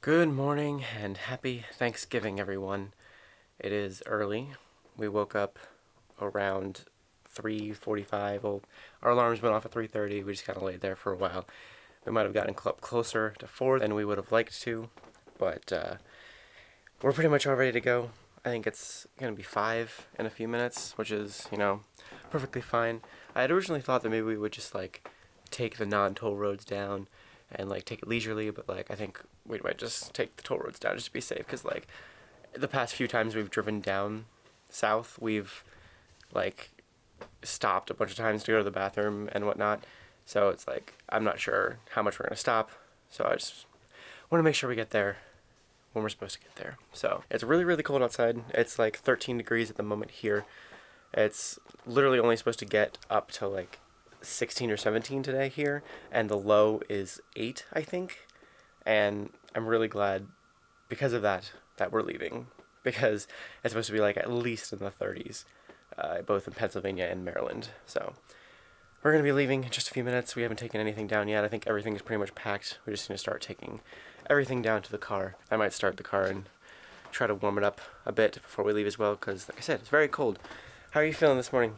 Good morning and happy Thanksgiving, everyone. It is early. We woke up around 3:45. Well, our alarms went off at 3:30. We just kind of laid there for a while. We might have gotten up closer to 4 than we would have liked to, but we're pretty much all ready to go. I think it's going to be 5 in a few minutes, which is, perfectly fine. I had originally thought that maybe we would just, take the non-toll roads down and, take it leisurely, but, I think we might just take the toll roads down just to be safe, because, the past few times we've driven down south, we've, stopped a bunch of times to go to the bathroom and whatnot, so it's, I'm not sure how much we're going to stop, so I just want to make sure we get there when we're supposed to get there. So, it's really, really cold outside. It's, 13 degrees at the moment here. It's literally only supposed to get up to, 16 or 17 today here, and the low is 8, I think. And I'm really glad because of that we're leaving, because it's supposed to be at least in the 30s, both in Pennsylvania and Maryland. So we're going to be leaving in just a few minutes. We haven't taken anything down yet. I think everything is pretty much packed. We just need to start taking everything down to the car. I might start the car and try to warm it up a bit before we leave as well, because like I said, it's very cold. How are you feeling this morning?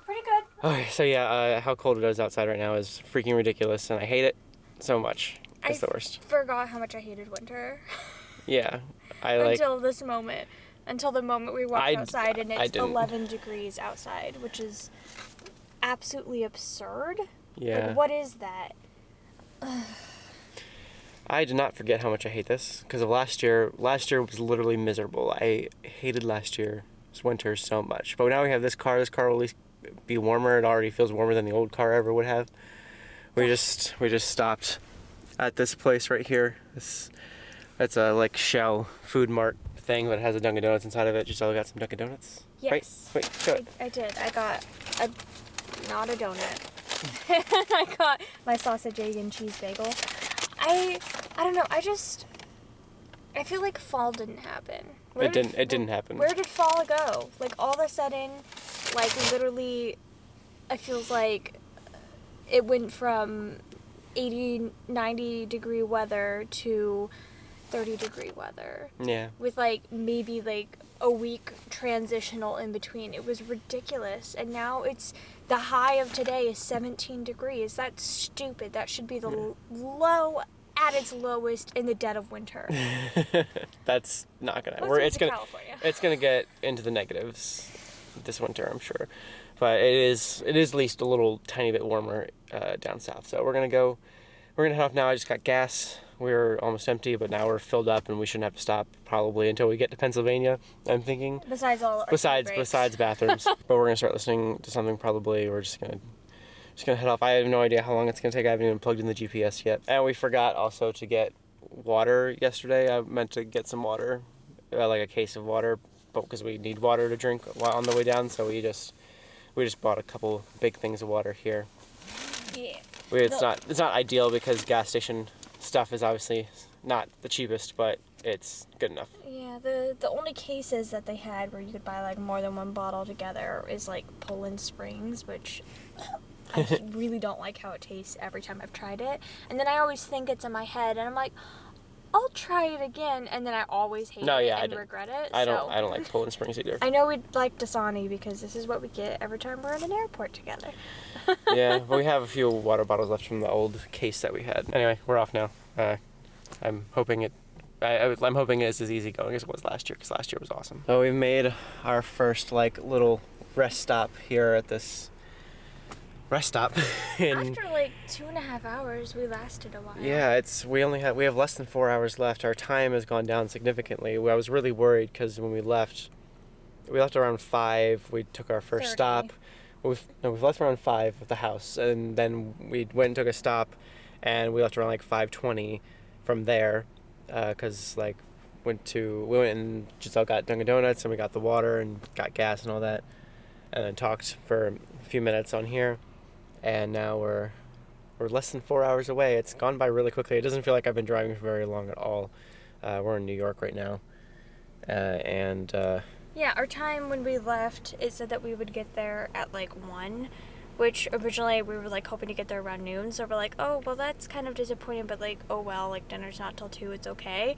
Pretty good. Okay, so yeah, how cold it is outside right now is freaking ridiculous, and I hate it so much. It's the worst. I forgot how much I hated winter. Yeah, until this moment. Until the moment we walked outside and it's 11 degrees outside, which is absolutely absurd. Yeah. What is that? I did not forget how much I hate this, because of last year. Last year was literally miserable. I hated last year's winter so much. But now we have this car. This car will at least be warmer. It already feels warmer than the old car ever would have. We just stopped at this place right here. That's a Shell Food Mart thing, but it has a Dunkin' Donuts inside of it. Giselle got some Dunkin' Donuts. Yes. Right? Wait, show it. I did. I got not a donut. I got my sausage, egg, and cheese bagel. I don't know. I feel like fall didn't happen. It didn't happen. Where did fall go? All of a sudden, literally, it feels like it went from 80, 90 degree weather to 30 degree weather. Yeah. With maybe a week transitional in between. It was ridiculous. And now the high of today is 17 degrees. That's stupid. That should be the low at its lowest in the dead of winter. That's not gonna work. It's gonna get into the negatives this winter, I'm sure. But it is at least a little tiny bit warmer down south. So we're gonna head off now. I just got gas. We're almost empty, but now we're filled up, and we shouldn't have to stop probably until we get to Pennsylvania, I'm thinking. Besides bathrooms. But we're gonna start listening to something probably. We're just gonna head off. I have no idea how long it's gonna take. I haven't even plugged in the GPS yet. And we forgot also to get water yesterday. I meant to get some water, a case of water, but because we need water to drink on the way down, so we just bought a couple big things of water here. Yeah. It's not ideal because gas station stuff is obviously not the cheapest, but it's good enough. Yeah, the only cases that they had where you could buy more than one bottle together is Poland Springs, which I really don't like how it tastes every time I've tried it. And then I always think it's in my head, and I'm like, I'll try it again, and then I always hate and regret it. I don't like Poland Springs either. I know we'd like Dasani because this is what we get every time we're in an airport together. Yeah, but we have a few water bottles left from the old case that we had. Anyway, we're off now. I'm hoping I'm hoping it's as easy going as it was last year, because last year was awesome. So we made our first little rest stop here at this rest stop. After 2.5 hours, we lasted a while. Yeah, we have less than 4 hours left. Our time has gone down significantly. I was really worried because when we left around 5. We took our first 30. stop. We've left around 5 at the house, and then we went and took a stop, and we left around 5:20 from there, because we went and Giselle got Dunkin' Donuts, and we got the water and got gas and all that, and then talked for a few minutes on here, and now we're less than 4 hours away. It's gone by really quickly. It doesn't feel like I've been driving for very long at all. We're in New York right now, and yeah, our time when we left, it said that we would get there at 1, which originally we were like hoping to get there around noon. So we're like, oh, well, that's kind of disappointing, but like, oh well, like dinner's not till 2, it's okay.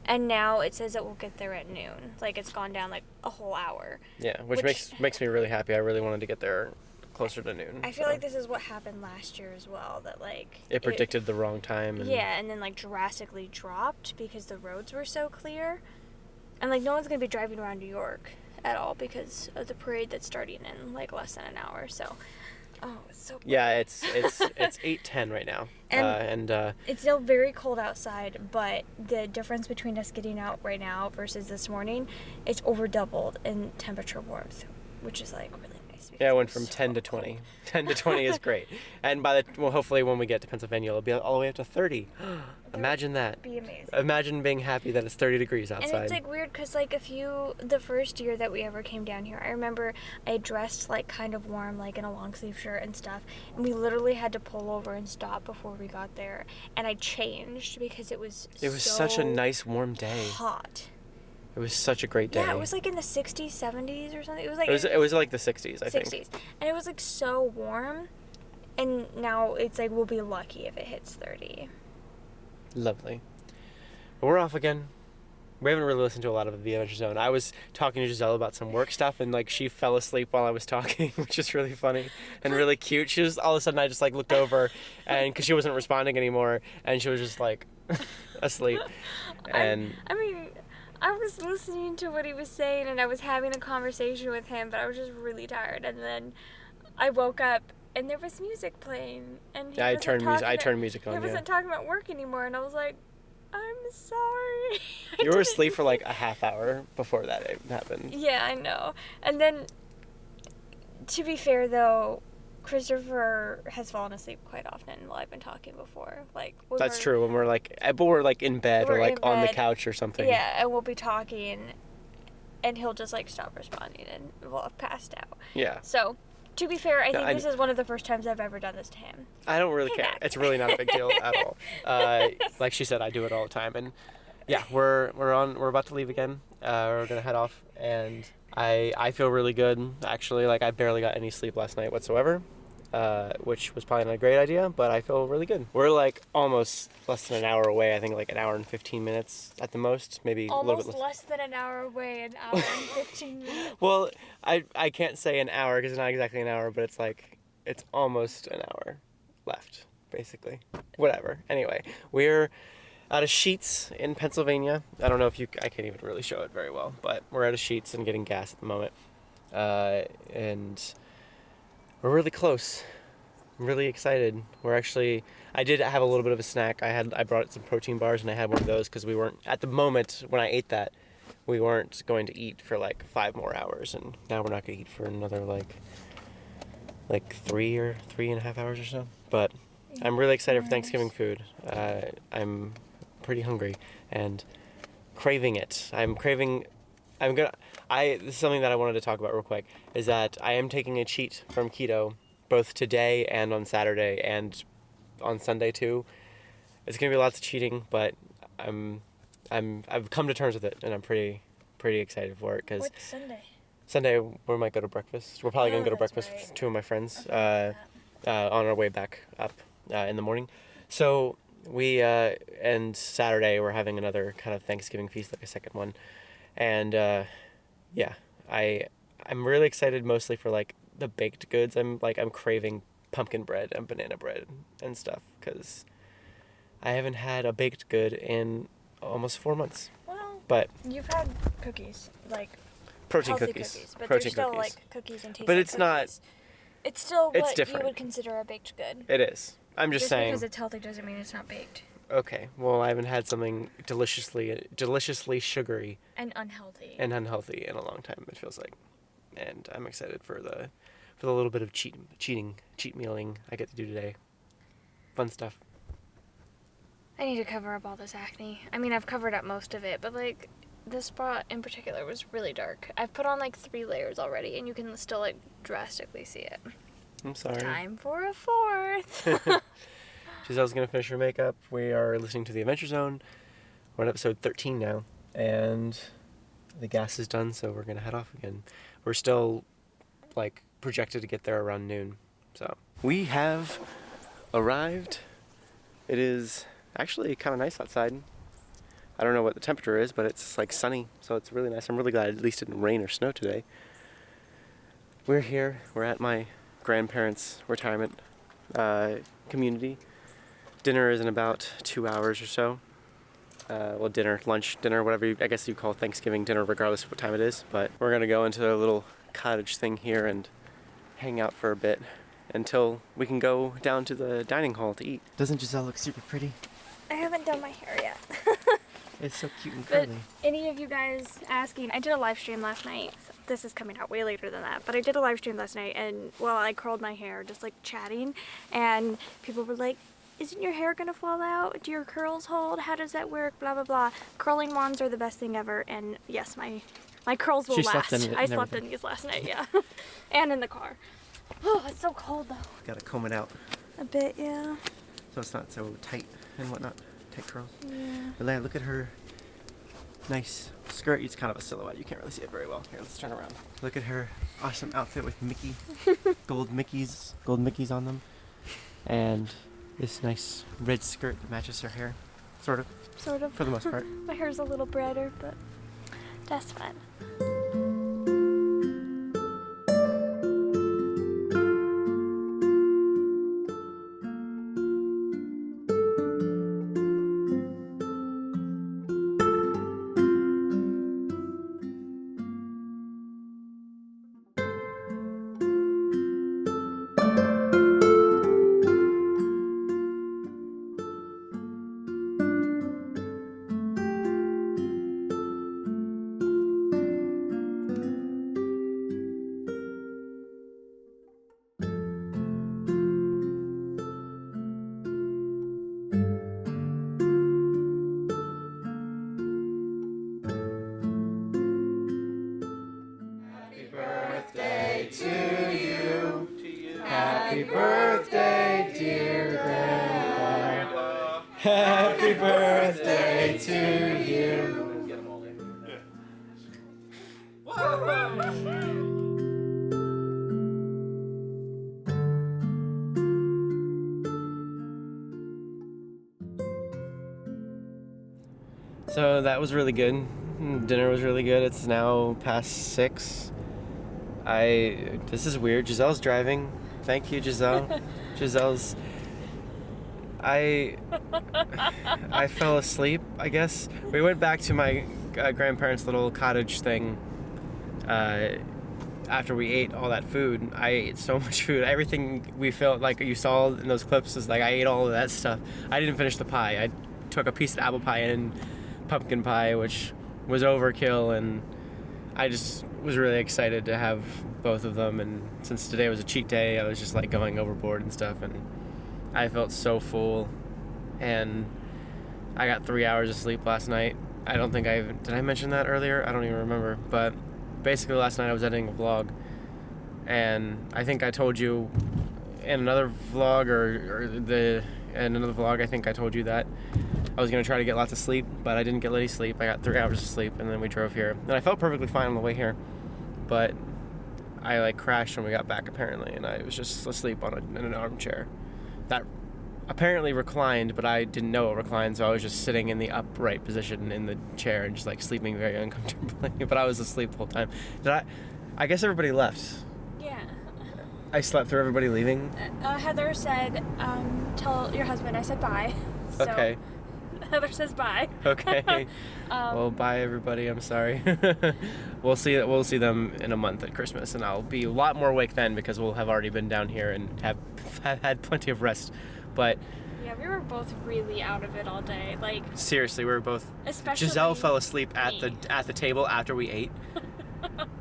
And now it says that we'll get there at noon. Like it's gone down like a whole hour. Yeah, which makes me really happy. I really wanted to get there closer to noon. I feel like this is what happened last year as well, that like it predicted the wrong time. And yeah, and then like drastically dropped because the roads were so clear. And like no one's going to be driving around New York at all because of the parade that's starting in like less than an hour. So it's so cold. Yeah, it's 8:10 right now. And it's still very cold outside, but the difference between us getting out right now versus this morning, it's over doubled in temperature warmth, which is like really nice. Yeah, it went from 10 to 20. Cold. 10 to 20 is great. And hopefully when we get to Pennsylvania, it'll be all the way up to 30. Imagine that. Be amazing. Imagine being happy that it's 30 degrees outside. And it's like weird because like the first year that we ever came down here, I remember I dressed like kind of warm, like in a long sleeve shirt and stuff, and we literally had to pull over and stop before we got there, and I changed because it was such a nice warm day. Hot. It was such a great day. Yeah, it was like in the 60s, 70s or something. It was like it was like the 60s, I think. 60s. And it was like so warm, and now it's like we'll be lucky if it hits 30. Lovely. But we're off again. We haven't really listened to a lot of the Adventure Zone. I was talking to Giselle about some work stuff, and like she fell asleep while I was talking, which is really funny and really cute. She was all of a sudden I just like looked over, and because she wasn't responding anymore, and she was just like asleep. And I mean, I was listening to what he was saying, and I was having a conversation with him, but I was just really tired. And then I woke up, and there was music playing, and I turned music on. He wasn't talking about work anymore, and I was like, I'm sorry. You were asleep for like a half hour before that happened. Yeah, I know. And then, to be fair though, Christopher has fallen asleep quite often while I've been talking before. Like that's true. When we're like in bed or like on the couch or something. Yeah, and we'll be talking, and he'll just like stop responding, and we'll have passed out. Yeah. So, to be fair, I think this is one of the first times I've ever done this to him. I don't really care. It's really not a big deal at all. Like she said, I do it all the time, and yeah, we're about to leave again. We're gonna head off, and I feel really good actually. Like I barely got any sleep last night whatsoever, which was probably not a great idea, but I feel really good. We're like almost less than an hour away. I think like an hour and 15 minutes at the most, maybe almost a little bit less than an hour away, an hour and 15 minutes. Well, I can't say an hour because it's not exactly an hour, but it's almost an hour left, basically. Whatever. Anyway, we're out of Sheetz in Pennsylvania. I don't know if I can't even really show it very well, but we're out of Sheetz and getting gas at the moment. And we're really close. I'm really excited. I did have a little bit of a snack. I brought some protein bars, and I had one of those because we weren't, at the moment when I ate that, we weren't going to eat for like 5 more hours, and now we're not going to eat for another like 3.5 hours or so. But I'm really excited for Thanksgiving food. I'm pretty hungry and craving it. This is something that I wanted to talk about real quick, is that I am taking a cheat from keto both today and on Saturday and on Sunday too. It's gonna be lots of cheating, but I've come to terms with it, and I'm pretty excited for it. Cause what's Sunday? Sunday we might go to breakfast. We're probably gonna go to breakfast with 2 of my friends on our way back up in the morning. So we and Saturday we're having another kind of Thanksgiving feast, like a second one, and yeah, I'm really excited mostly for like the baked goods. I'm craving pumpkin bread and banana bread and stuff because I haven't had a baked good in almost 4 months. Well, but you've had cookies, like protein healthy cookies, but protein they're still cookies. like cookies and taste. But like it's cookies. not. It's still it's what different. You would consider a baked good. It is. I'm just saying. Because it's healthy doesn't mean it's not baked. Okay, well, I haven't had something deliciously sugary and unhealthy in a long time, it feels like, and I'm excited for the little bit of cheat mealing I get to do today. Fun stuff. I need to cover up all this acne. I mean, I've covered up most of it, but like this spot in particular was really dark. I've put on like 3 layers already, and you can still like drastically see it. I'm sorry. Time for a 4th. Giselle's gonna finish her makeup. We are listening to The Adventure Zone. We're on episode 13 now, and the gas is done, so we're gonna head off again. We're still like projected to get there around noon, So we have arrived. It is actually kind of nice outside. I don't know what the temperature is, but it's like sunny, so it's really nice. I'm really glad at least it didn't rain or snow today. We're here. We're at my grandparents' retirement community. Dinner is in about 2 hours or so. Well, lunch, dinner, whatever I guess you call Thanksgiving dinner, regardless of what time it is. But we're gonna go into a little cottage thing here and hang out for a bit until we can go down to the dining hall to eat. Doesn't Giselle look super pretty? I haven't done my hair yet. It's so cute and But curly. any of you guys asking, I did a live stream last night. This is coming out way later than that, but I did a live stream last night, and well, I curled my hair just like chatting, and people were like, isn't your hair gonna fall out? Do your curls hold? How does that work? Blah blah blah. Curling wands are the best thing ever, and yes, my curls will last. Slept in it I and slept everything. in these last night, yeah. And in the car. Oh, it's so cold though. Gotta comb it out A bit, yeah. so it's not so tight and whatnot. Tight curls. Yeah. But Leia, look at her nice skirt. It's kind of a silhouette. You can't really see it very well. Here, let's turn around. Look at her awesome outfit with Mickey, gold Mickeys on them, and this nice red skirt that matches her hair, sort of, Sort of. for the most part. My hair's a little brighter, but that's fine. Happy birthday, dear Grandpa. Happy birthday to you. So that was really good. Dinner was really good. It's now past 6. This is weird. Giselle's driving. Thank you, Giselle. Giselle's. I fell asleep, I guess. We went back to my grandparents' little cottage thing after we ate all that food. I ate so much food. Everything we felt like you saw in those clips is like I ate all of that stuff. I didn't finish the pie. I took a piece of apple pie and pumpkin pie, which was overkill, and I just was really excited to have both of them. And since today was a cheat day, I was just like going overboard and stuff, and I felt so full. And I got 3 hours of sleep last night. I don't think did I mention that earlier? I don't even remember. But basically last night I was editing a vlog, and I think I told you in another vlog in another vlog I think I told you that I was going to try to get lots of sleep, but I didn't get any sleep. I got 3 hours of sleep, and then we drove here. And I felt perfectly fine on the way here, but I like crashed when we got back apparently, and I was just asleep in an armchair that apparently reclined, but I didn't know it reclined, so I was just sitting in the upright position in the chair and just like sleeping very uncomfortably. But I was asleep the whole time. I guess everybody left. Yeah. I slept through everybody leaving. Heather said, tell your husband I said bye. So Okay. Heather says bye. Okay. Well, bye everybody. I'm sorry. We'll see them in a month at Christmas, and I'll be a lot more awake then because we'll have already been down here and have had plenty of rest. But Yeah, we were both really out of it all day. Like seriously, we were both. especially Giselle fell asleep at me. the table after we ate.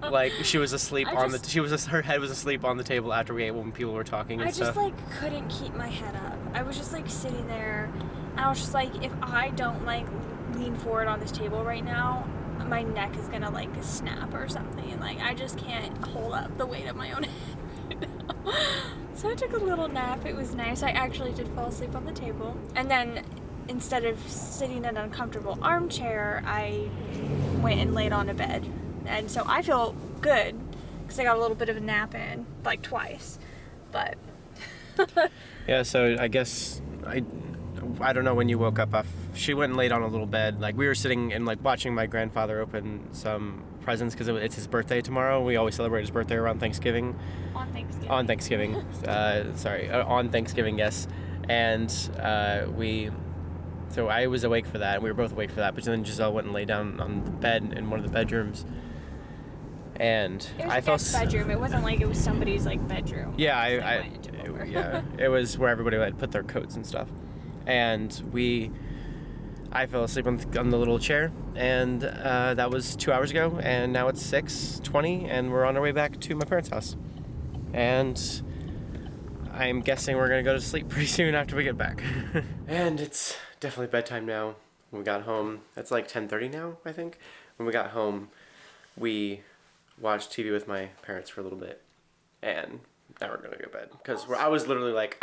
Like she was asleep her head was asleep on the table after we ate when people were talking and I stuff. just like couldn't keep my head up. I was just like sitting there, and I was just like, if I don't like lean forward on this table right now, my neck is gonna like snap or something. Like I just can't hold up the weight of my own head. So I took a little nap. It was nice. I actually did fall asleep on the table, and then instead of sitting in an uncomfortable armchair, I went and laid on a bed. And so I feel good because I got a little bit of a nap in, like twice. But Yeah, so I guess I don't know when you woke up. She went and laid on a little bed. Like we were sitting and like watching my grandfather open some presents because it's his birthday tomorrow. We always celebrate his birthday around Thanksgiving. On Thanksgiving. On Thanksgiving. On Thanksgiving, yes. And so I was awake for that, and we were both awake for that. But then Giselle went and lay down on the bed in one of the bedrooms. And It was I a felt guest bedroom. It wasn't like it was somebody's like bedroom. Yeah, Yeah. it was where everybody had put their coats and stuff. And I fell asleep on the little chair, and that was 2 hours ago, and now it's 6:20, and we're on our way back to my parents' house. And I'm guessing we're gonna go to sleep pretty soon after we get back. And it's definitely bedtime now. When we got home, it's like 10:30 now, I think. When we got home, we watched TV with my parents for a little bit, and now we're gonna go to bed. Because I was literally like,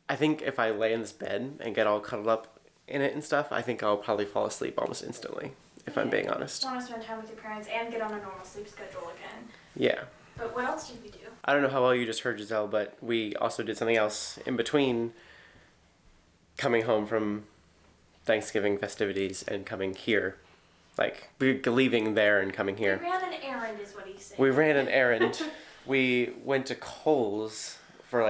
I think if I lay in this bed and get all cuddled up in it and stuff, I think I'll probably fall asleep almost instantly, if I'm being honest. You want to spend time with your parents and get on a normal sleep schedule again. Yeah. But what else did we do? I don't know how well you just heard, Giselle, but we also did something else in between coming home from Thanksgiving festivities and coming here. Like, leaving there and coming here. We ran an errand is what he's saying. We ran an errand. We went to Kohl's for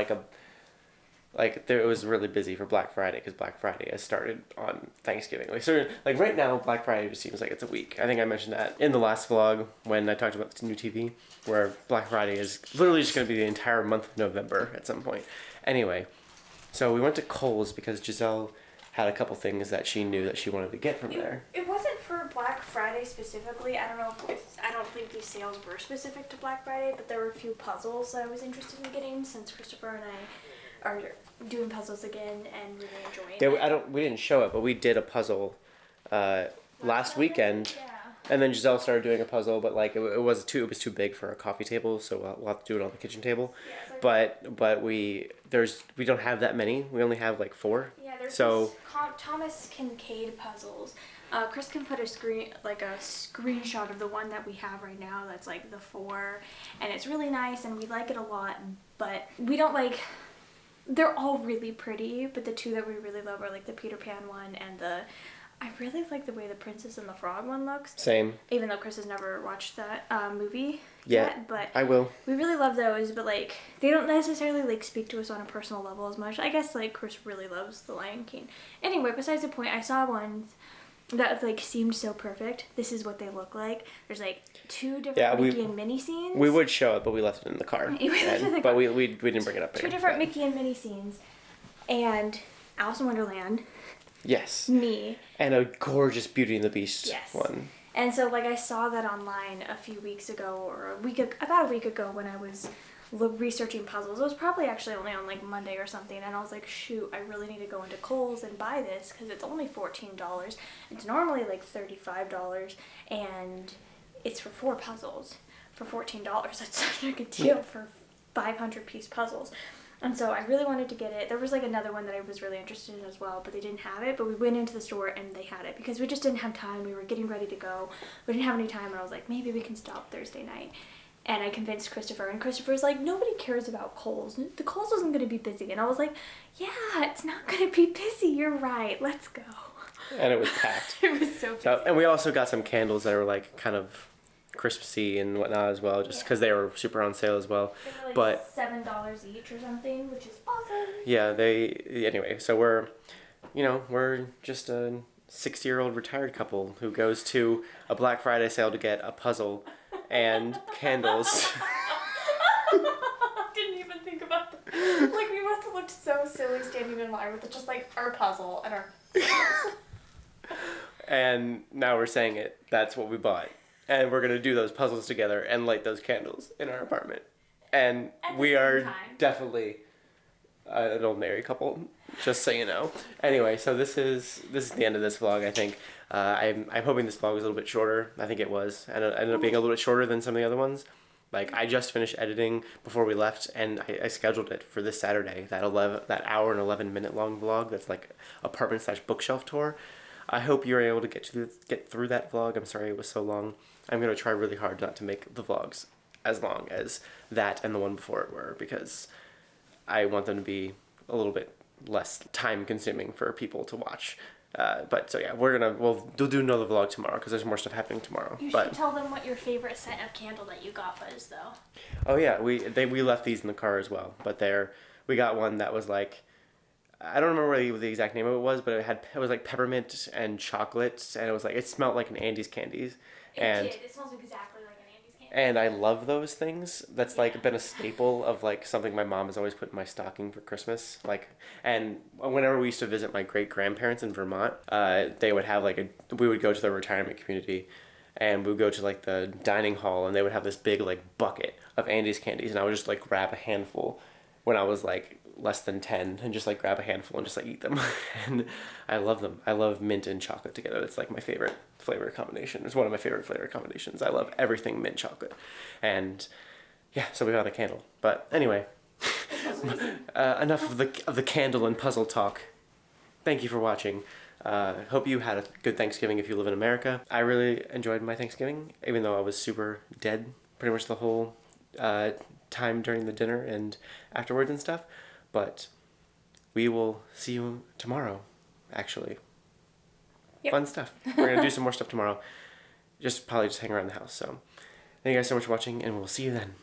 it was really busy for Black Friday because Black Friday has started on Thanksgiving. Like right now, Black Friday just seems like it's a week. I think I mentioned that in the last vlog when I talked about the new TV, where Black Friday is literally just going to be the entire month of November at some point. Anyway, so we went to Kohl's because Giselle had a couple things that she knew that she wanted to get from there. It wasn't for Black Friday specifically. I don't think these sales were specific to Black Friday, but there were a few puzzles that I was interested in getting since Christopher and I are doing puzzles again and really enjoying it. We didn't show it, but we did a puzzle last weekend. Yeah. And then Giselle started doing a puzzle, but like it was too big for a coffee table, so we'll have to do it on the kitchen table. Yeah, but we don't have that many. We only have like 4. Yeah, there's so Thomas Kincaid puzzles. Chris can put a screenshot of the one that we have right now. That's like the 4, and it's really nice, and we like it a lot. But we don't like. They're all really pretty, but the 2 that we really love are like the Peter Pan one and I really like the way the Princess and the Frog one looks. Same. Even though Chris has never watched that movie yet, but I will. We really love those, but like they don't necessarily like speak to us on a personal level as much. I guess like Chris really loves The Lion King. Anyway, besides the point, I saw one that like seemed so perfect. This is what they look like. There's like 2 different Mickey and Minnie scenes. We would show it, but we left it in the car. But we didn't bring it up. 2 different Mickey and Minnie scenes, and Alice in Wonderland. Yes. Me. And a gorgeous Beauty and the Beast one. And so like I saw that online a few weeks ago, or about a week ago when I was researching puzzles. It was probably actually only on like Monday or something, and I was like, shoot, I really need to go into Kohl's and buy this because it's only $14. It's normally like $35, and it's for 4 puzzles for $14. That's such a good deal for 500-piece puzzles. And so I really wanted to get it. There was like another one that I was really interested in as well, but they didn't have it. But we went into the store and they had it because we just didn't have time. We were getting ready to go. We didn't have any time, and I was like, maybe we can stop Thursday night. And I convinced Christopher, and Christopher's like, nobody cares about Kohl's. The Kohl's isn't going to be busy. And I was like, yeah, it's not going to be busy. You're right. Let's go. And it was packed. It was so busy. And we also got some candles that were like kind of Christmassy and whatnot as well, just because they were super on sale as well. They were like but $7 each or something, which is awesome. Yeah, anyway, so we're just a 60-year-old retired couple who goes to a Black Friday sale to get a puzzle and candles. I didn't even think about that. Like, we must have looked so silly standing in line with just like our puzzle and our candles. And now we're saying it. That's what we bought. And we're going to do those puzzles together and light those candles in our apartment. And we are definitely an old married couple, just so you know. Anyway, so this is the end of this vlog, I think. I'm hoping this vlog was a little bit shorter. I think it was. And it ended up being a little bit shorter than some of the other ones. Like, I just finished editing before we left, and I scheduled it for this Saturday, that hour and 11-minute long vlog that's like apartment/bookshelf tour. I hope you were able to get through that vlog. I'm sorry it was so long. I'm going to try really hard not to make the vlogs as long as that and the one before it were, because I want them to be a little bit less time consuming for people to watch. But so yeah, we'll do another vlog tomorrow because there's more stuff happening tomorrow. You but should tell them what your favorite scent of candle that you got was, though. Oh yeah, we left these in the car as well. But we got one that was like, I don't remember what the exact name of it was, but it was like peppermint and chocolate, and it smelled like an Andes candies. It smells exactly like an Andes candy. And I love those things. That's like been a staple of like something my mom has always put in my stocking for Christmas. Like, and whenever we used to visit my great grandparents in Vermont, they would have we would go to their retirement community, and we would go to like the dining hall, and they would have this big like bucket of Andes candies, and I would just like grab a handful when I was like less than 10 and just like grab a handful and just like eat them. And I love them. I love mint and chocolate together. It's like my favorite flavor combination. It's one of my favorite flavor combinations. I love everything mint chocolate. And yeah, so we got a candle. But anyway, enough of the candle and puzzle talk. Thank you for watching. Hope you had a good Thanksgiving if you live in America. I really enjoyed my Thanksgiving, even though I was super dead pretty much the whole time during the dinner and afterwards and stuff. But we will see you tomorrow, actually. Yep. Fun stuff. We're going to do some more stuff tomorrow. Probably just hang around the house. So thank you guys so much for watching, and we'll see you then.